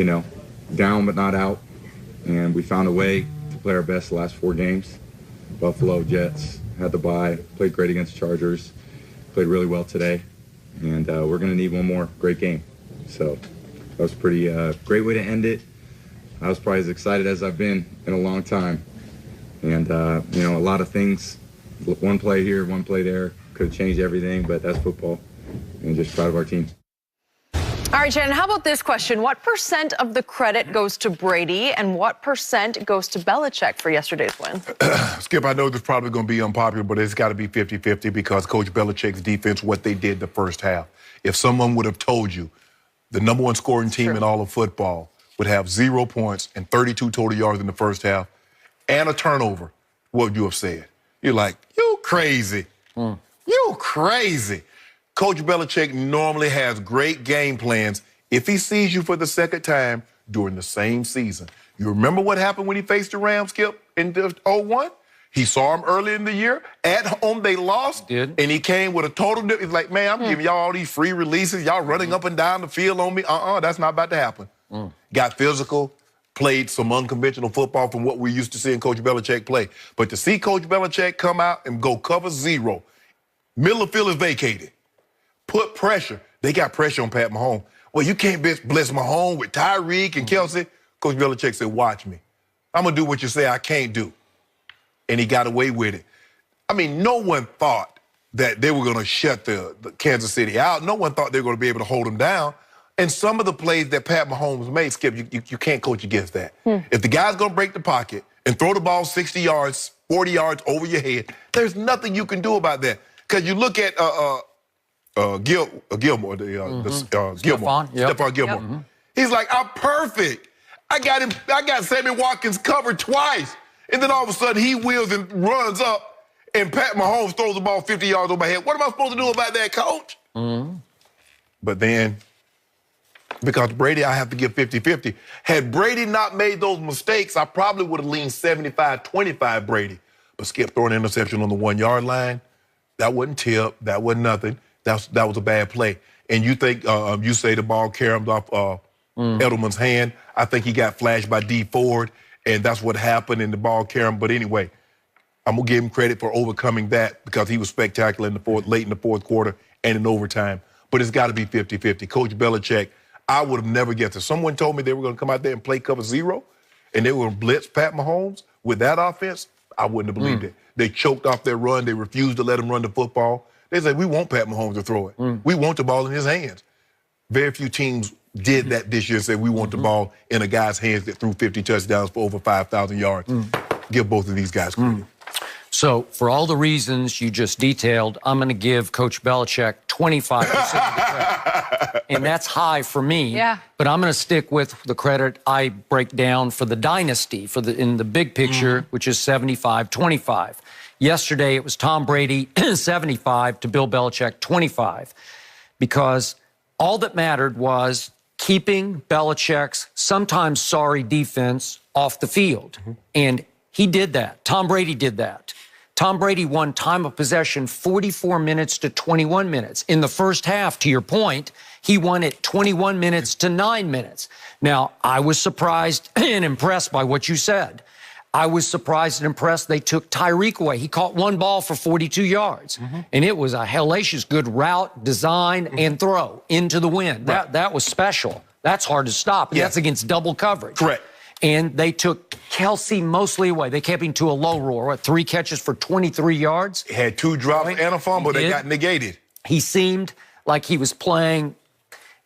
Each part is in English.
down but not out. And we found a way to play our best the last 4 games. Buffalo, Jets, had the bye, played great against Chargers, played really well today. And we're going to need one more great game. So that was pretty great way to end it. I was probably as excited as I've been in a long time. And, a lot of things, one play here, one play there, could have changed everything, but that's football. And just proud of our team. All right, Shannon, how about this question? What % of the credit goes to Brady and what % goes to Belichick for yesterday's win? Skip, I know this is probably going to be unpopular, but it's got to be 50-50 because Coach Belichick's defense, what they did the first half. If someone would have told you the #1 scoring team in all of football would have 0 points and 32 total yards in the first half and a turnover, what would you have said? You're like, you crazy. You crazy. Coach Belichick normally has great game plans if he sees you for the second time during the same season. You remember what happened when he faced the Rams, Skip, in 2001? He saw him early in the year. At home, they lost. And he came with a total difference. He's like, man, I'm giving y'all all these free releases. Y'all running up and down the field on me. That's not about to happen. Got physical, played some unconventional football from what we used to see in Coach Belichick play. But to see Coach Belichick come out and go cover 0, middle of the field is vacated. Put pressure. They got pressure on Pat Mahomes. Well, you can't bless Mahomes with Tyreek and Kelsey. Coach Belichick said, watch me. I'm going to do what you say I can't do. And he got away with it. I mean, no one thought that they were going to shut the Kansas City out. No one thought they were going to be able to hold them down. And some of the plays that Pat Mahomes made, Skip, you can't coach against that. If the guy's going to break the pocket and throw the ball 60 yards, 40 yards over your head, there's nothing you can do about that. Because you look at Gilmore, Stephon Gilmore. He's like, I'm perfect. I got Sammy Watkins covered twice. And then all of a sudden he wheels and runs up and Pat Mahomes throws the ball 50 yards over my head. What am I supposed to do about that, coach? But then, because Brady, I have to give 50-50. Had Brady not made those mistakes, I probably would have leaned 75-25 Brady. But Skip throwing an interception on the 1-yard line, that wasn't tip, that wasn't nothing. That was a bad play. And you think, you say the ball caromed off Edelman's hand. I think he got flashed by D Ford, and that's what happened in the ball carom. But anyway, I'm going to give him credit for overcoming that because he was spectacular late in the fourth quarter and in overtime. But it's got to be 50-50. Coach Belichick, I would have never guessed it. Someone told me they were going to come out there and play cover 0, and they were going to blitz Pat Mahomes with that offense. I wouldn't have believed it. They choked off their run. They refused to let him run the football. They said, we want Pat Mahomes to throw it. We want the ball in his hands. Very few teams did that this year, said we want the ball in a guy's hands that threw 50 touchdowns for over 5,000 yards. Give both of these guys credit. So for all the reasons you just detailed, I'm going to give Coach Belichick 25% of the credit. And that's high for me. But I'm going to stick with the credit I break down for the dynasty, in the big picture, which is 75-25. Yesterday, it was Tom Brady, 75, to Bill Belichick, 25. Because all that mattered was keeping Belichick's sometimes sorry defense off the field. And he did that. Tom Brady did that. Tom Brady won time of possession 44 minutes to 21 minutes. In the first half, to your point, he won it 21 minutes to 9 minutes. Now, I was surprised and impressed by what you said. I was surprised and impressed they took Tyreek away. He caught one ball for 42 yards. And it was a hellacious good route, design, and throw into the wind. That was special. That's hard to stop. And that's against double coverage. Correct. And they took Kelsey mostly away. They kept him to a low roar. 3 catches for 23 yards? He had 2 drops and a fumble that got negated. He seemed like he was playing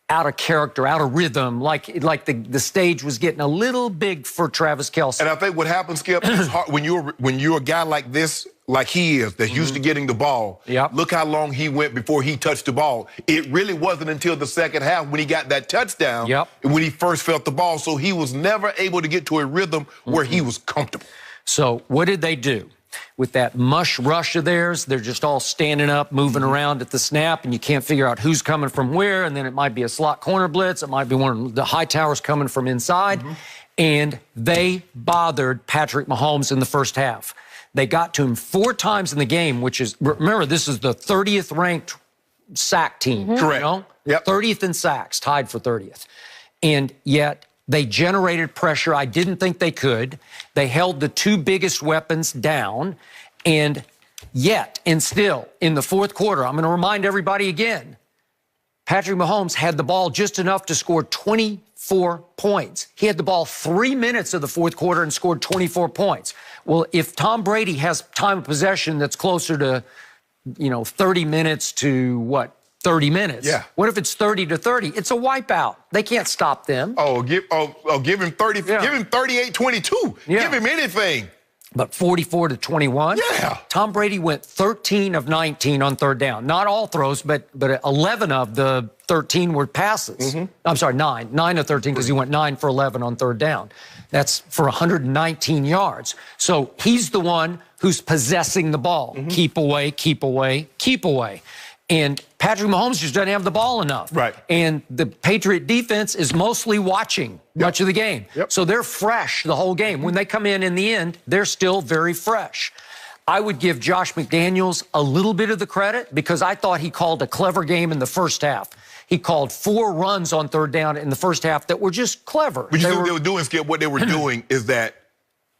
out of character, out of rhythm, like the stage was getting a little big for Travis Kelce. And I think what happens, Skip, is hard, when you're a guy like this, like he is, that's used to getting the ball. Look how long he went before he touched the ball. It really wasn't until the second half when he got that touchdown when he first felt the ball. So he was never able to get to a rhythm where he was comfortable. So what did they do? With that mush rush of theirs, they're just all standing up, moving around at the snap, and you can't figure out who's coming from where, and then it might be a slot corner blitz, it might be one of the high towers coming from inside, and they bothered Patrick Mahomes in the first half. They got to him 4 times in the game, which is, remember, this is the 30th ranked sack team. Correct. You know? 30th in sacks, tied for 30th. And yet They generated pressure I didn't think they could. They held the two biggest weapons down. And yet, and still, in the fourth quarter, I'm going to remind everybody again, Patrick Mahomes had the ball just enough to score 24 points. He had the ball 3 minutes of the fourth quarter and scored 24 points. Well, if Tom Brady has time of possession that's closer to, 30 minutes to what? 30 minutes. Yeah. What if it's 30 to 30? It's a wipeout. They can't stop them. Give him 30. Yeah. Give him 38-22. Yeah. Give him anything. But 44 to 21. Yeah. Tom Brady went 13 of 19 on third down. Not all throws, but 11 of the 13 were passes. I'm sorry, 9 of 13 because he went 9 for 11 on third down. That's for 119 yards. So he's the one who's possessing the ball. Keep away, keep away, keep away. And Patrick Mahomes just doesn't have the ball enough. Right. And the Patriot defense is mostly watching much of the game. So they're fresh the whole game. When they come in the end, they're still very fresh. I would give Josh McDaniels a little bit of the credit because I thought he called a clever game in the first half. He called 4 runs on third down in the first half that were just clever. But you see what they were doing, Skip? What they were doing is that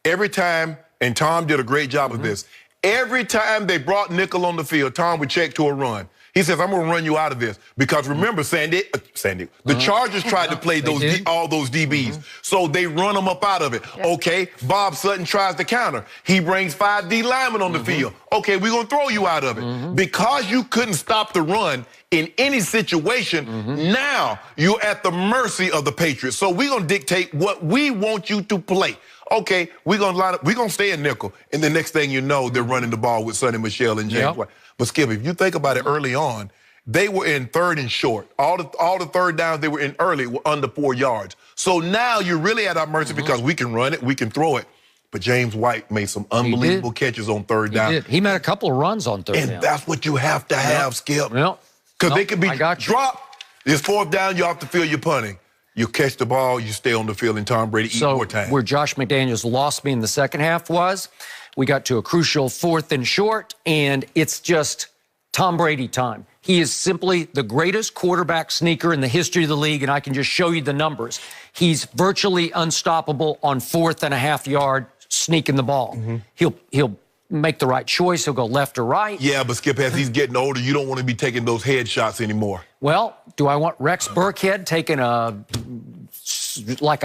every time, and Tom did a great job of this, every time they brought nickel on the field, Tom would check to a run. He says, I'm going to run you out of this. Because remember, Sandy, the Chargers tried to play all those DBs. So they run them up out of it. Okay, Bob Sutton tries to counter. He brings 5 D linemen on the field. Okay, we're going to throw you out of it. Because you couldn't stop the run in any situation, now you're at the mercy of the Patriots. So we're going to dictate what we want you to play. Okay, we're going to line up. We're going to stay in nickel. And the next thing you know, they're running the ball with Sonny Michel and James White. But Skip, if you think about it early on, they were in third and short. All the third downs they were in early were under 4 yards. So now you're really at our mercy because we can run it, we can throw it. But James White made some unbelievable catches on third down. He made a couple of runs on third down. And that's what you have to have, Skip. Because they could be dropped. It's fourth down, you're off the field, you're punting. You catch the ball, you stay on the field, and Tom Brady eat more time. Where Josh McDaniels lost me in the second half was we got to a crucial fourth and short, and it's just Tom Brady time. He is simply the greatest quarterback sneaker in the history of the league, and I can just show you the numbers. He's virtually unstoppable on 4th and a half yard sneaking the ball. He'll make the right choice. He'll go left or right. Yeah, but Skip, as he's getting older, you don't want to be taking those headshots anymore. Well, do I want Rex Burkhead taking a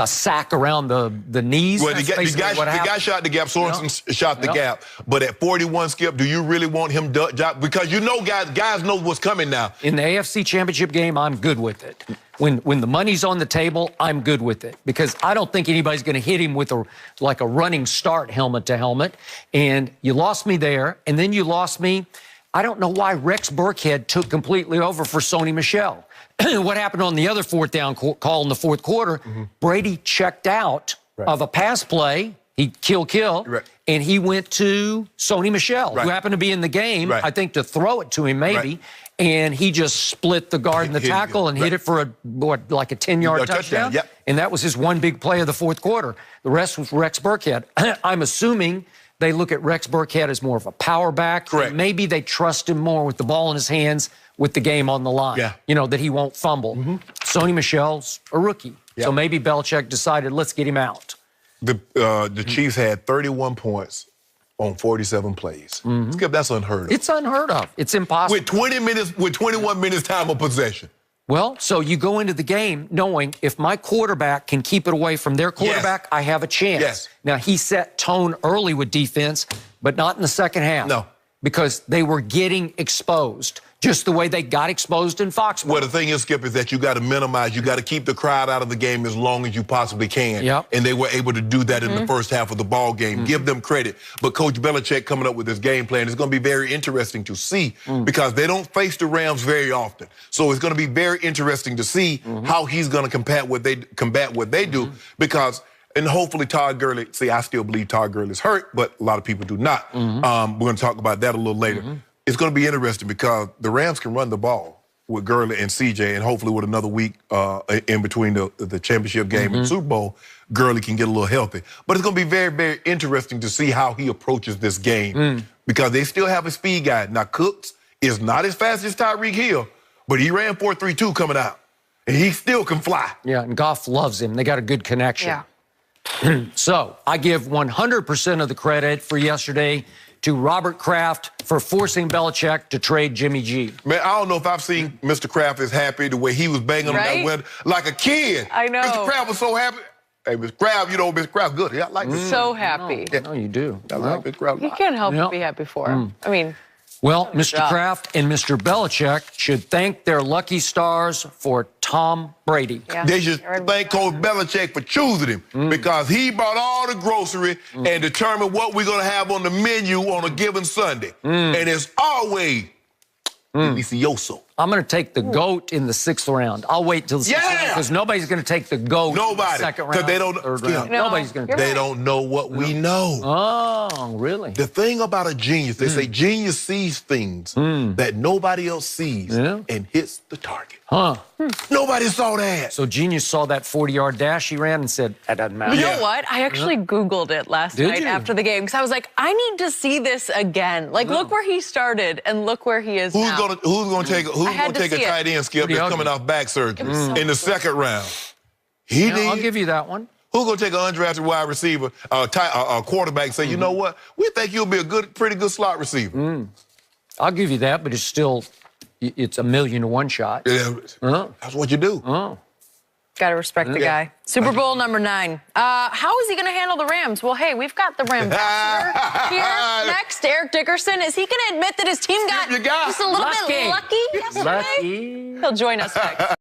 sack around the knees? Well, the guy shot the gap. Sorensen shot the gap. But at 41, Skip, do you really want him because you know guys know what's coming now. In the AFC Championship game, I'm good with it. When the money's on the table, I'm good with it because I don't think anybody's going to hit him with a running start helmet to helmet. And you lost me there, and then you lost me. I don't know why Rex Burkhead took completely over for Sonny Michel. What happened on the other fourth down call in the fourth quarter? Brady checked out of a pass play. He kill, and he went to Sonny Michel, who happened to be in the game, I think, to throw it to him maybe. And he just split the guard and the tackle and hit it for a 10-yard touchdown. And that was his one big play of the fourth quarter. The rest was Rex Burkhead. I'm assuming they look at Rex Burkhead as more of a power back. Correct. Maybe they trust him more with the ball in his hands with the game on the line. That he won't fumble. Sonny Michel's a rookie. So maybe Belichick decided, let's get him out. The Chiefs had 31 points on 47 plays. Skip, that's unheard of. It's unheard of. It's impossible. With 21 minutes time of possession. Well, so you go into the game knowing if my quarterback can keep it away from their quarterback, I have a chance. Now, he set tone early with defense, but not in the second half. No. Because they were getting exposed, just the way they got exposed in Foxborough. Well, the thing is, Skip, is that you got to minimize, you got to keep the crowd out of the game as long as you possibly can. And they were able to do that in the first half of the ball game. Give them credit. But Coach Belichick coming up with this game plan is going to be very interesting to see because they don't face the Rams very often. So it's going to be very interesting to see how he's going to combat what they do because. And hopefully Todd Gurley, I still believe Todd Gurley's hurt, but a lot of people do not. We're going to talk about that a little later. It's going to be interesting because the Rams can run the ball with Gurley and CJ, and hopefully with another week in between the championship game and Super Bowl, Gurley can get a little healthy. But it's going to be very, very interesting to see how he approaches this game because they still have a speed guy. Now, Cooks is not as fast as Tyreek Hill, but he ran 4.32 coming out. And he still can fly. Yeah, and Goff loves him. They got a good connection. Yeah. So I give 100% of the credit for yesterday to Robert Kraft for forcing Belichick to trade Jimmy G. Man, I don't know if I've seen Mr. Kraft is happy the way he was banging on that window like a kid. I know. Mr. Kraft was so happy. Hey, Mr. Kraft, you know, Mr. Kraft, good. Yeah, I like this. So happy. No, you do. I like Mr. Kraft. You can't help but be happy for him. I mean, well, Mr. Kraft and Mr. Belichick should thank their lucky stars for Tom Brady. yeah. They should thank Coach Belichick for choosing him because he brought all the grocery and determined what we're going to have on the menu on a given Sunday. And it's always delicioso. I'm going to take the GOAT in the 6th round. I'll wait till the 6th round because nobody's going to take the GOAT in the second round. Because they don't, third round. No, nobody's going to they don't know what we know. Oh, really? The thing about a genius, they say genius sees things that nobody else sees and hits the target. Huh. Nobody saw that. So Genius saw that 40-yard dash he ran and said, that doesn't matter. You know what? I actually Googled it last night after the game because I was like, I need to see this again. Like, look where he started and look where he is now. Who's gonna take a tight end, Skip, that's coming off back surgery in the second round? He did. I'll give you that one. Who's gonna take an undrafted wide receiver, a quarterback, and say, you know what? We think you'll be a pretty good slot receiver. I'll give you that, but it's still, it's a 1,000,000 to 1 shot. Yeah, that's what you do. Got to respect the guy. Super Bowl number 9. How is he going to handle the Rams? Well, hey, we've got the Rambassador here next. Eric Dickerson. Is he going to admit that his team got just a little bit lucky yesterday? Lucky. He'll join us next.